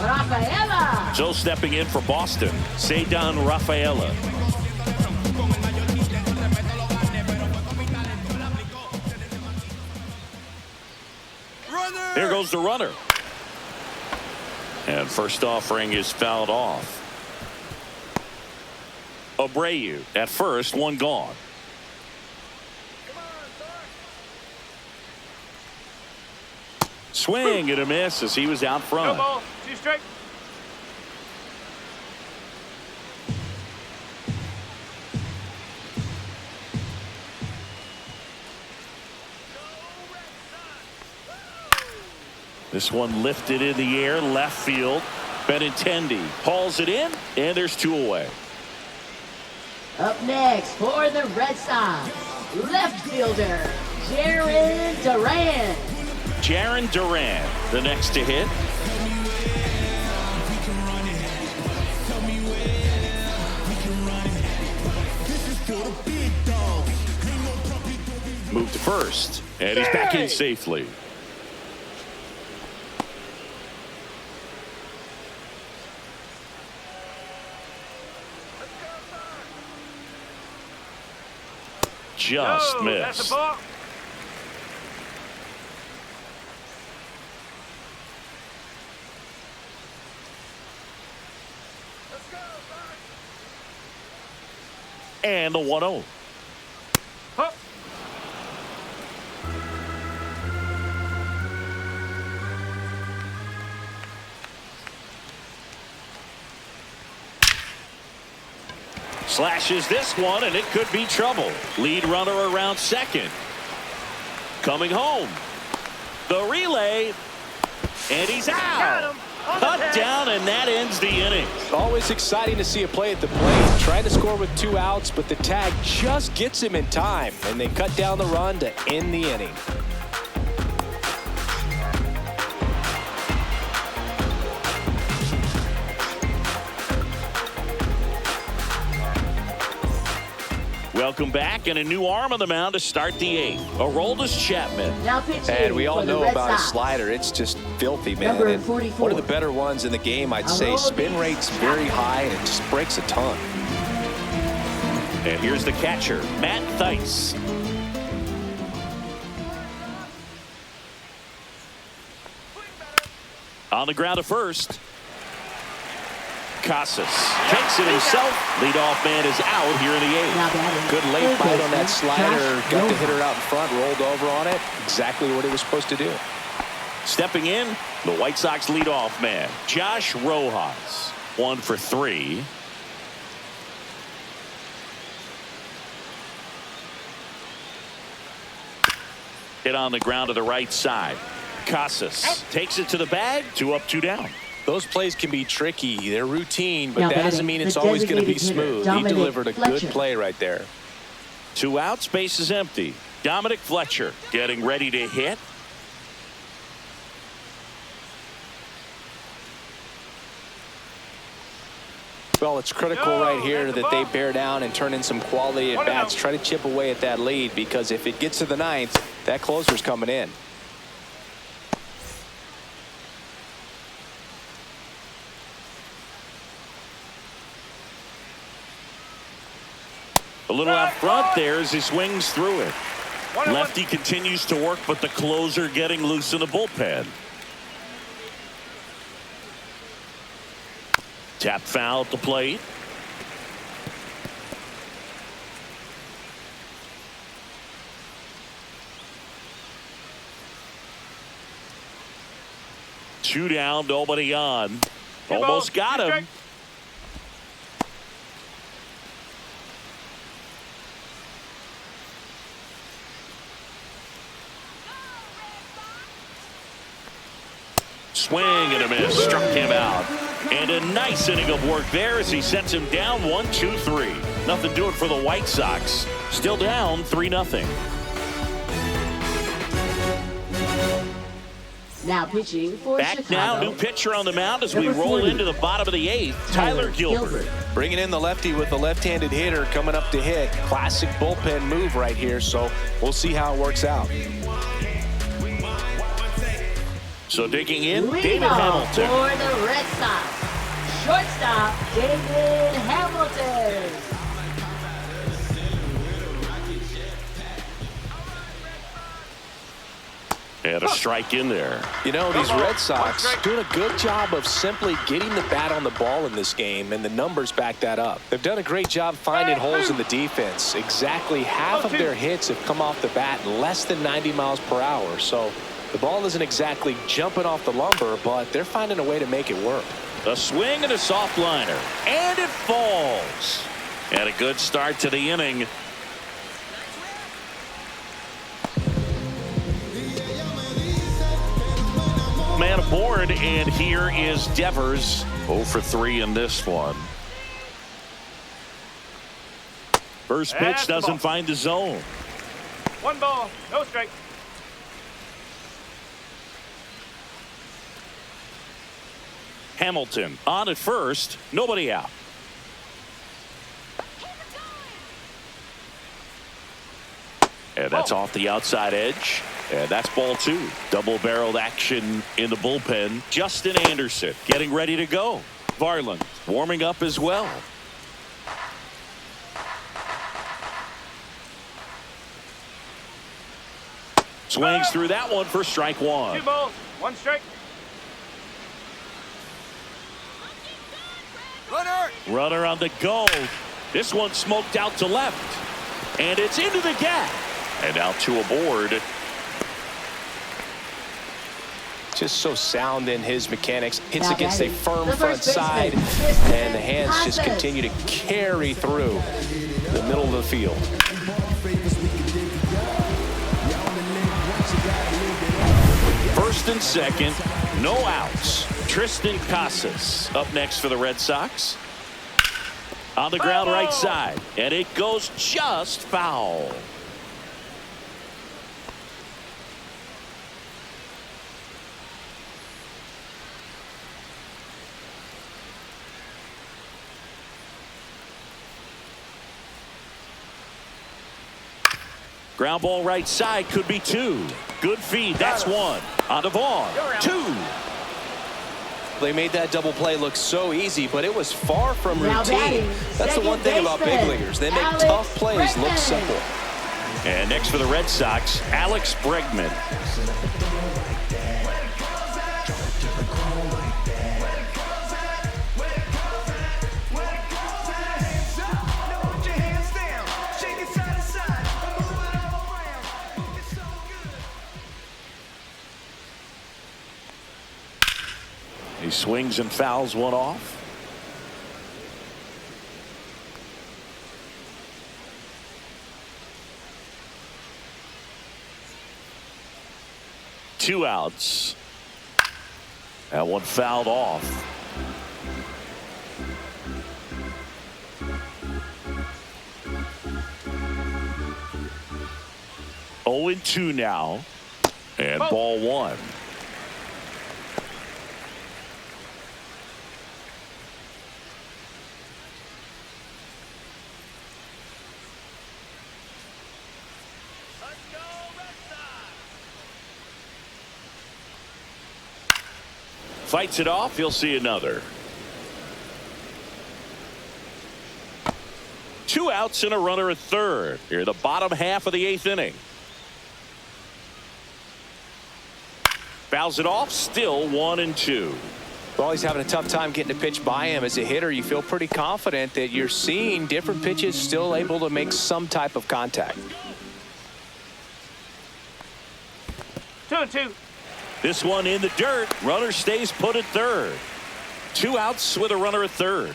Rafaela. So stepping in for Boston, Cedar Rafaela. Here goes the runner. And first offering is fouled off. Abreu at first, 1 gone. Swing and a miss as he was out front. No ball. 2 straight. This one lifted in the air, left field. Benintendi hauls it in, and there's 2 away. Up next for the Red Sox, left fielder, Jarren Duran. Jarren Duran, the next to hit. Move to first, and he's back in safely. Just No, that's missed. a ball. And the 1-0. Slashes this one, and it could be trouble. Lead runner around second. Coming home. The relay. And he's out. Cut down, and that ends the inning. Always exciting to see a play at the plate. Trying to score with 2 outs, but the tag just gets him in time, and they cut down the run to end the inning. Welcome back, and a new arm on the mound to start the 8th. Aroldis Chapman. Now pitching And we all for the know Red about his Sox. slider. It's just filthy, man. Number And 44. one of the better ones in the game, I'd say. Spin rate's very high, and it just breaks a ton. And here's the catcher, Matt Theis. On the ground to first. Casas takes it himself. Leadoff man is out here in the 8th. Now batting. Good late Third bite on baseman, that slider. Josh Got the Rojas. hitter out in front, rolled over on it. Exactly what he was supposed to do. Stepping in, the White Sox leadoff man, Josh Rojas. 1 for 3. Hit on the ground to the right side. Casas takes it to the bag. 2 up, 2 down. Those plays can be tricky. They're routine, but Now that doesn't batting, mean the it's always going to be designated hitter, smooth. He Dominic delivered a Fletcher. good play right there. 2 outs, base is empty. Dominic Fletcher getting ready to hit. Well, it's critical right here that they bear down and turn in some quality at bats. Try to chip away at that lead, because if it gets to the 9th, that closer's coming in. A little out front there as he swings through it. Lefty continues to work, but the closer getting loose in the bullpen. Tap foul at the plate. Two down, nobody on. Almost got him. Swing and a miss. Struck him out. And a nice inning of work there as he sets him down 1-2-3. Nothing doing for the White Sox. Still down 3-0. Now pitching for Back Chicago. now, new pitcher on the mound as we Number roll 40. into the bottom of the 8th. Tyler Gilbert. Bringing in the lefty with the left-handed hitter coming up to hit. Classic bullpen move right here, so we'll see how it works out. So digging in, Lead David off Hamilton. for the Red Sox. Shortstop, David Hamilton. And a strike in there. You know, these Red Sox doing a good job of simply getting the bat on the ball in this game, and the numbers back that up. They've done a great job finding holes in the defense. Exactly half of their hits have come off the bat less than 90 miles per hour. So the ball isn't exactly jumping off the lumber, but they're finding a way to make it work. A swing and a soft liner. And it falls. And a good start to the inning. Man aboard, and here is Devers. 0 for 3 in this one. First pitch That's the doesn't ball. find the zone. 1 ball, no strike. Hamilton on at first, nobody out. And that's off the outside edge. And that's ball 2. Double-barreled action in the bullpen. Justin Anderson getting ready to go. Varland warming up as well. Swings through that one for strike 1. 2 balls, 1 strike. Runner on the go. This one smoked out to left. And it's into the gap. And now 2 aboard. Just so sound in his mechanics. Hits Now against a batting, firm the front first side, baseman, and the hands just Casas. continue to carry through the middle of the field. First and second, no outs. Tristan Casas up next for the Red Sox. On the ground right side, and it goes just foul. Ground ball right side, could be two. Good feed, that's one. On to Vaughn, two. They made that double play look so easy, but it was far from Now routine. batting, That's the one second thing about big baseman, leaguers. They make Alex tough plays look Bregman. simple. And next for the Red Sox, Alex Bregman. He swings and fouls one off. Two outs. That one fouled off. Oh and 2 now. And ball one. Fights it off. He'll see another. Two outs and a runner at third. Here, the bottom half of the 8th inning. Fouls it off. Still 1 and 2. Well, he's having a tough time getting a pitch by him. As a hitter, you feel pretty confident that you're seeing different pitches still able to make some type of contact. 2-2. This one in the dirt. Runner stays put at third. Two outs with a runner at third.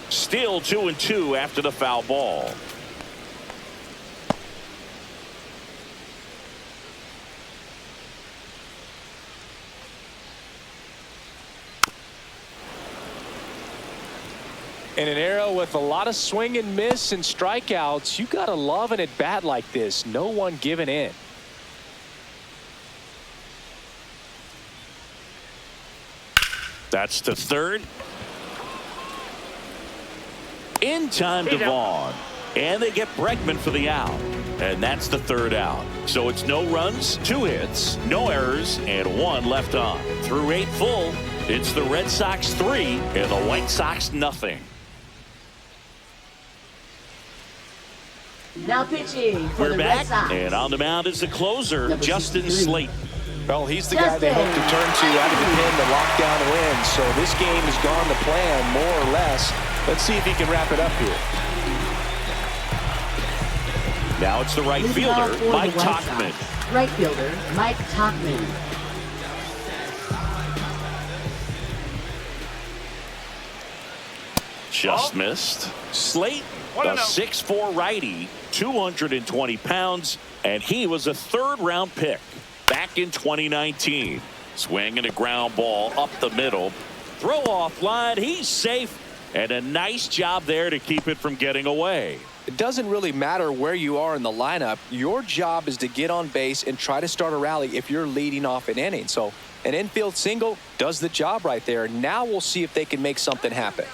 Still 2 and 2 after the foul ball. In an era with a lot of swing and miss and strikeouts, you got to love an at bat like this. No one giving in. That's to third. In time to Vaughn. And they get Bregman for the out. And that's the third out. So it's no runs, 2 hits, no errors, and 1 left on. Through 8 full, it's the Red Sox 3 and the White Sox nothing. Now pitching for We're the back, Red Sox. and on the mound is the closer, Number Justin 63. Slayton. Well, he's the guy they hope to turn to out of the pen to lock down a win. So this game has gone to plan, more or less. Let's see if he can wrap it up here. Now it's the right Leading off fielder, for the Mike White Tauchman. Sox, right fielder Mike Tauchman. Just missed. Slayton, a 6'4" righty, 220 pounds, and he was a 3rd-round pick back in 2019. Swinging a ground ball up the middle. Throw off line. He's safe. And a nice job there to keep it from getting away. It doesn't really matter where you are in the lineup. Your job is to get on base and try to start a rally if you're leading off an inning. So an infield single does the job right there. Now we'll see if they can make something happen.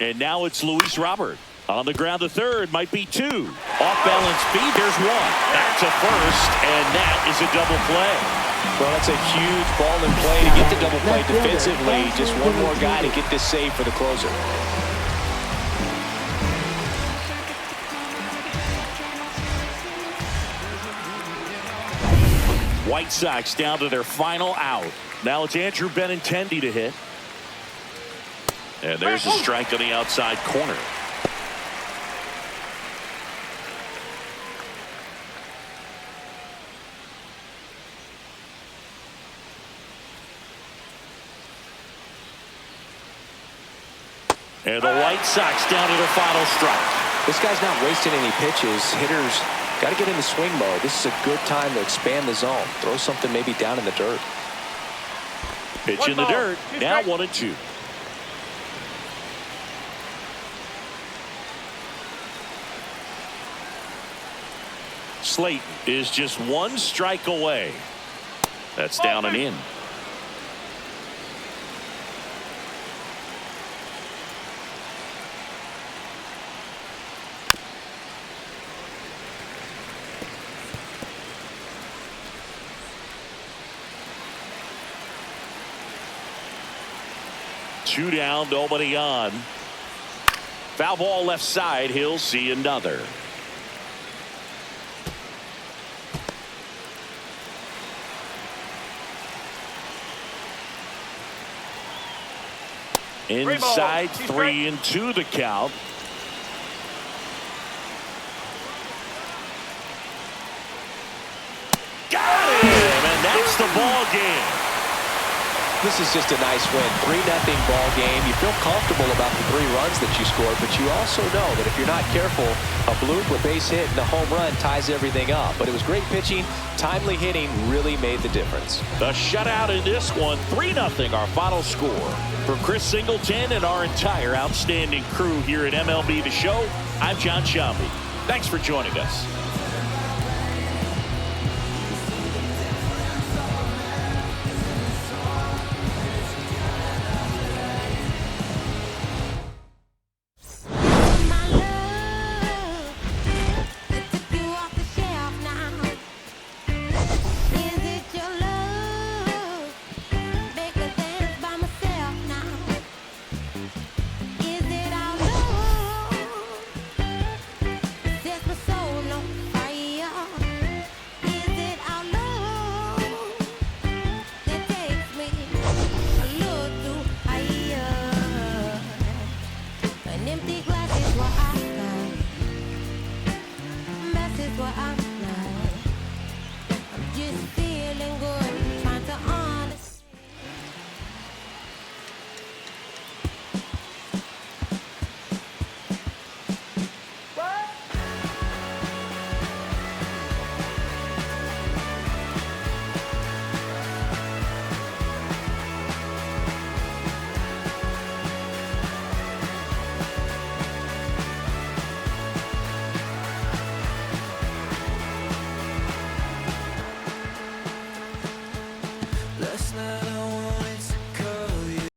And now it's Luis Robert. On the ground to third, might be 2. Off balance feed, there's 1. Back to first, and that is a double play. Well, that's a huge ball in play to get the double play defensively. Just one more guy to get this save for the closer. White Sox down to their final out. Now it's Andrew Benintendi to hit. And there's a strike on the outside corner. And the White Sox down to their final strike. This guy's not wasting any pitches. Hitters got to get into swing mode. This is a good time to expand the zone. Throw something maybe down in the dirt. Pitch in the dirt. Now 1-2. Slayton is just one strike away. That's down and in. Two down, nobody on. Foul ball left side. He'll see another. Inside 3-2 the count. Got him, and that's the ball game. This is just a nice win. 3-0 ball game. You feel comfortable about the 3 runs that you scored, but you also know that if you're not careful, a bloop, a base hit, and a home run ties everything up. But it was great pitching. Timely hitting really made the difference. The shutout in this one, 3-0 our final score. For Chris Singleton and our entire outstanding crew here at MLB The Show, I'm John Shambi. Thanks for joining us. Last night